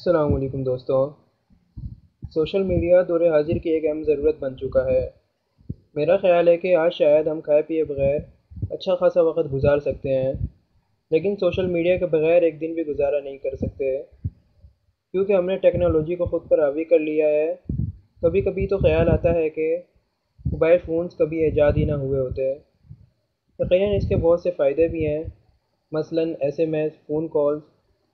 السلام علیکم دوستوں۔ سوشل میڈیا دور حاضر کی ایک اہم ضرورت بن چکا ہے۔ میرا خیال ہے کہ آج شاید ہم کھائے پیے بغیر اچھا خاصا وقت گزار سکتے ہیں، لیکن سوشل میڈیا کے بغیر ایک دن بھی گزارا نہیں کر سکتے، کیونکہ ہم نے ٹیکنالوجی کو خود پر حاوی کر لیا ہے۔ کبھی کبھی تو خیال آتا ہے کہ موبائل فونز کبھی ایجاد ہی نہ ہوئے ہوتے۔ یقیناً اس کے بہت سے فائدے بھی ہیں، مثلاً SMS، فون کالز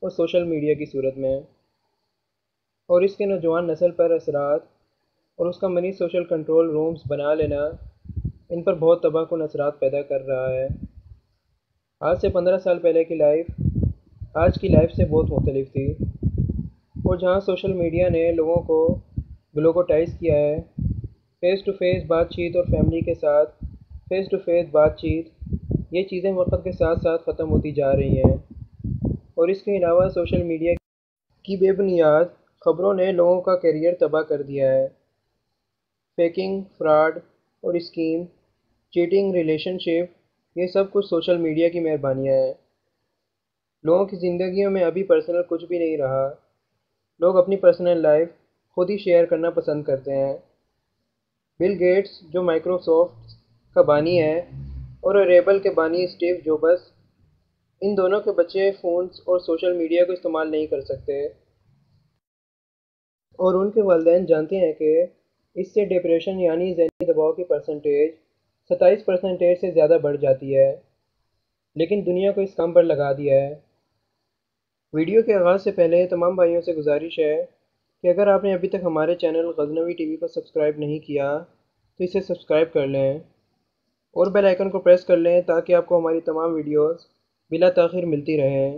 اور سوشل میڈیا کی صورت میں، اور اس کے نوجوان نسل پر اثرات اور اس کا منی سوشل کنٹرول رومز بنا لینا ان پر بہت تباہ کن اثرات پیدا کر رہا ہے۔ آج سے 15 سال پہلے کی لائف آج کی لائف سے بہت مختلف تھی، اور جہاں سوشل میڈیا نے لوگوں کو گلوکوٹائز کیا ہے، فیس ٹو فیس بات چیت اور فیملی کے ساتھ فیس ٹو فیس بات چیت، یہ چیزیں وقت کے ساتھ ساتھ ختم ہوتی جا رہی ہیں۔ اور اس کے علاوہ سوشل میڈیا کی بے بنیاد خبروں نے لوگوں کا کیریئر تباہ کر دیا ہے۔ فیکنگ، فراڈ اور اسکیم، چیٹنگ، ریلیشن شپ، یہ سب کچھ سوشل میڈیا کی مہربانیاں ہیں۔ لوگوں کی زندگیوں میں ابھی پرسنل کچھ بھی نہیں رہا۔ لوگ اپنی پرسنل لائف خود ہی شیئر کرنا پسند کرتے ہیں۔ بل گیٹس، جو مائیکروسافٹ کا بانی ہے، اور ایپل کے بانی اسٹیو جابز، ان دونوں کے بچے فونز اور سوشل میڈیا کو استعمال نہیں کر سکتے، اور ان کے والدین جانتے ہیں کہ اس سے ڈپریشن یعنی ذہنی دباؤ کی پرسنٹیج 27% سے زیادہ بڑھ جاتی ہے، لیکن دنیا کو اس کام پر لگا دیا ہے۔ ویڈیو کے آغاز سے پہلے تمام بھائیوں سے گزارش ہے کہ اگر آپ نے ابھی تک ہمارے چینل غزنوی ٹی وی کو سبسکرائب نہیں کیا تو اسے سبسکرائب کر لیں اور بیل آئیکن کو پریس کر لیں تاکہ آپ کو ہماری تمام ویڈیوز بلا تاخیر ملتی رہیں۔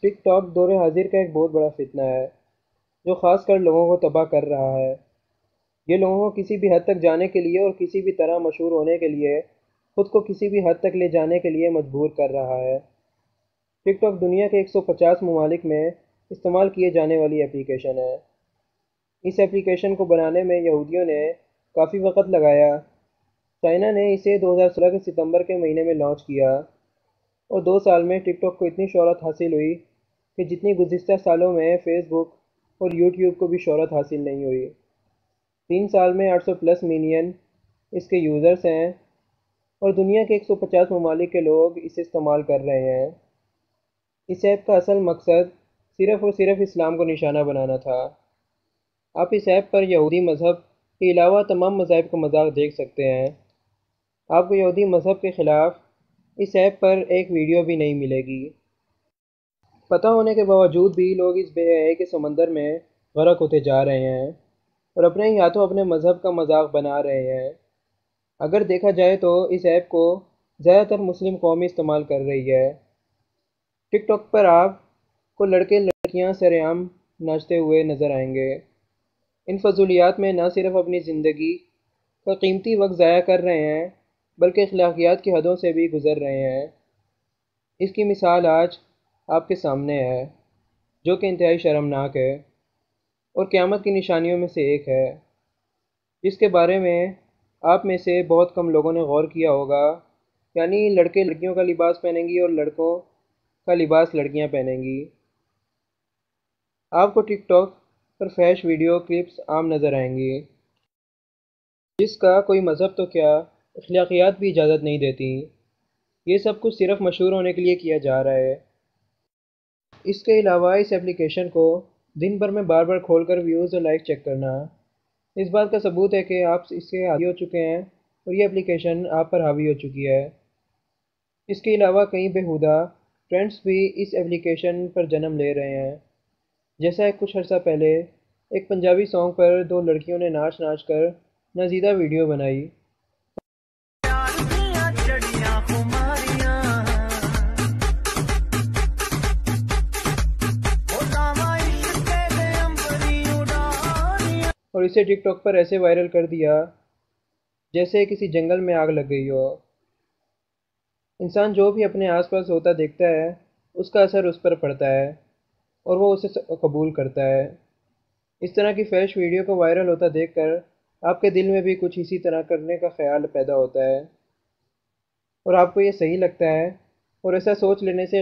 ٹک ٹاک دور حاضر کا ایک بہت بڑا فتنہ ہے جو خاص کر لوگوں کو تباہ کر رہا ہے۔ یہ لوگوں کو کسی بھی حد تک جانے کے لیے اور کسی بھی طرح مشہور ہونے کے لیے خود کو کسی بھی حد تک لے جانے کے لیے مجبور کر رہا ہے۔ ٹک ٹاک دنیا کے 150 ممالک میں استعمال کیے جانے والی اپلیکیشن ہے۔ اس اپلیکیشن کو بنانے میں یہودیوں نے کافی وقت لگایا۔ چائنا نے اسے 2016 کے ستمبر کے مہینے میں لانچ کیا، اور 2 سال میں ٹک ٹاک کو اتنی شہرت حاصل ہوئی کہ جتنی گزشتہ سالوں میں فیس بک اور یوٹیوب کو بھی شہرت حاصل نہیں ہوئی۔ 3 سال میں 800+ ملین اس کے یوزرز ہیں، اور دنیا کے 150 ممالک کے لوگ اسے استعمال کر رہے ہیں۔ اس ایپ کا اصل مقصد صرف اور صرف اسلام کو نشانہ بنانا تھا۔ آپ اس ایپ پر یہودی مذہب کے علاوہ تمام مذاہب کا مذاق دیکھ سکتے ہیں۔ آپ کو یہودی مذہب کے خلاف اس ایپ پر ایک ویڈیو بھی نہیں ملے گی۔ پتہ ہونے کے باوجود بھی لوگ اس بے حیائی کے سمندر میں غرق ہوتے جا رہے ہیں اور اپنے ہی ہاتھوں اپنے مذہب کا مذاق بنا رہے ہیں۔ اگر دیکھا جائے تو اس ایپ کو زیادہ تر مسلم قوم استعمال کر رہی ہے۔ ٹک ٹاک پر آپ کو لڑکے لڑکیاں سر عام ناچتے ہوئے نظر آئیں گے۔ ان فضولیات میں نہ صرف اپنی زندگی کا قیمتی وقت ضائع کر رہے ہیں بلکہ اخلاقیات کی حدوں سے بھی گزر رہے ہیں۔ اس کی مثال آج آپ کے سامنے ہے، جو کہ انتہائی شرمناک ہے اور قیامت کی نشانیوں میں سے ایک ہے، جس کے بارے میں آپ میں سے بہت کم لوگوں نے غور کیا ہوگا، یعنی لڑکے لڑکیوں کا لباس پہنیں گی اور لڑکوں کا لباس لڑکیاں پہنیں گی۔ آپ کو ٹک ٹاک پر فحش ویڈیو کلپس عام نظر آئیں گی، جس کا کوئی مذہب تو کیا اخلاقیات بھی اجازت نہیں دیتی۔ یہ سب کچھ صرف مشہور ہونے کے لیے کیا جا رہا ہے۔ اس کے علاوہ اس اپلیکیشن کو دن بھر میں بار بار کھول کر ویوز اور لائک چیک کرنا اس بات کا ثبوت ہے کہ آپ اس سے حاوی ہو چکے ہیں اور یہ اپلیکیشن آپ پر حاوی ہو چکی ہے۔ اس کے علاوہ کئی بیہودہ ٹرینڈز بھی اس اپلیکیشن پر جنم لے رہے ہیں، جیسا کچھ عرصہ پہلے ایک پنجابی سانگ پر 2 لڑکیوں نے ناچ ناچ کر نازیدہ ویڈیو بنائی۔ اور اسے ٹک ٹاک پر ایسے وائرل کر دیا جیسے کسی جنگل میں آگ لگ گئی ہو۔ انسان جو بھی اپنے آس پاس ہوتا دیکھتا ہے اس کا اثر اس پر پڑتا ہے اور وہ اسے قبول کرتا ہے۔ اس طرح کی فحش ویڈیو کو وائرل ہوتا دیکھ کر آپ کے دل میں بھی کچھ اسی طرح کرنے کا خیال پیدا ہوتا ہے، اور آپ کو یہ صحیح لگتا ہے، اور ایسا سوچ لینے سے